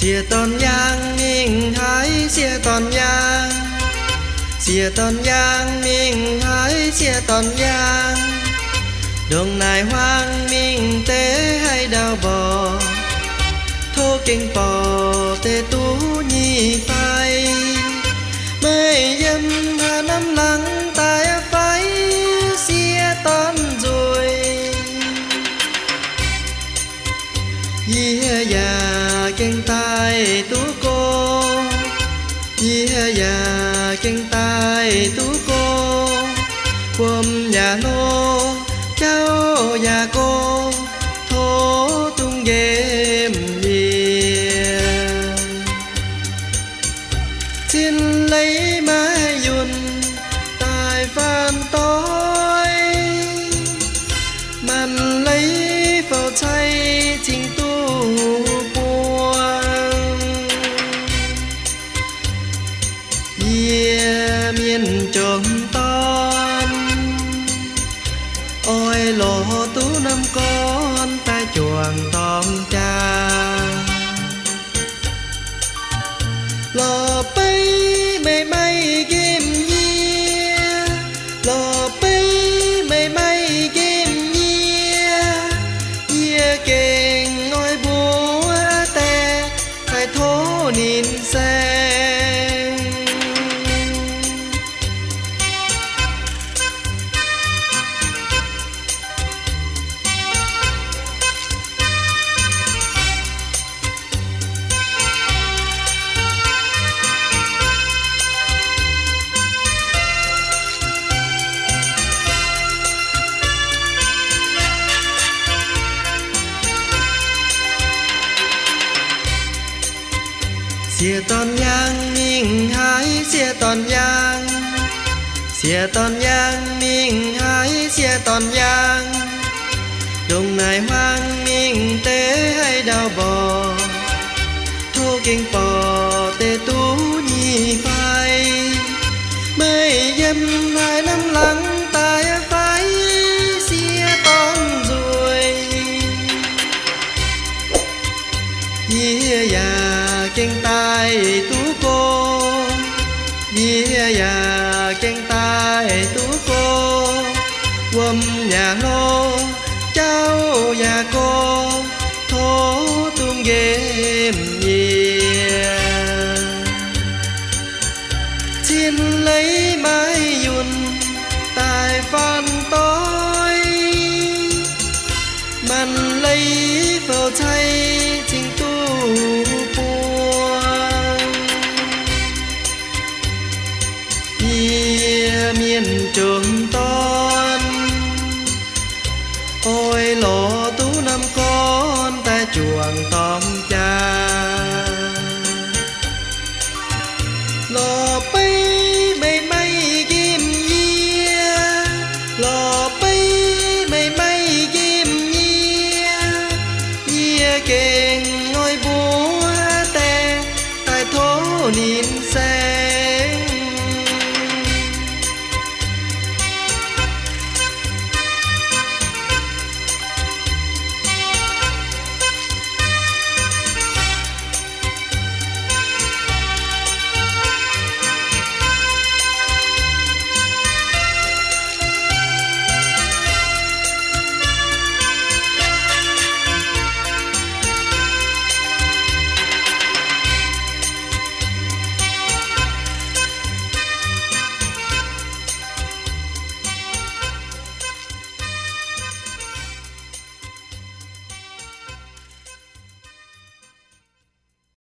xìa tòn giang mình hái xìa tòn giang, xìa tòn giang mình hái xìa tòn giang. Đường này hoang mình tế hay đào bò, thô kinh bò tê tú nhi phai. Mây dâm hà năm lắng tai phái xìa tòn rồi. Dì già kinh tai tú cô, dì già kinh tai tú cô. Quâm nhà nô cháu nhà cô, thố tung game liền. Xin lấy mái dùn tài phan tối, màn lấy vào chay chính tu buông. Yeah, miền trộm ton ôi lô tú năm con tai chuồng tóm cha. Lò bay mây mây kim nhia, lò bay mây mây kim nhia. Nhia kênh ngôi búa tè phải thố nín xe. Xìa tòn giang mình hái xìa tòn giang, xìa tòn giang mình hái xìa tòn giang. Đồng này hoang mình tế hay đào bò, thô kinh bò tê tú nhi phai. Mây dâm hai năm lắng tai phái xìa tòn rồi. Dì già kinh tai tú cô, dì già kinh tai tú cô. Quâm nhà nô cháu nhà cô, thố tung game nhiều. Xin lấy mái dùn tài phan tối, màn lấy vào chay chính tu miền trường ton ôi lỗ tú năm con ta chuồng tóm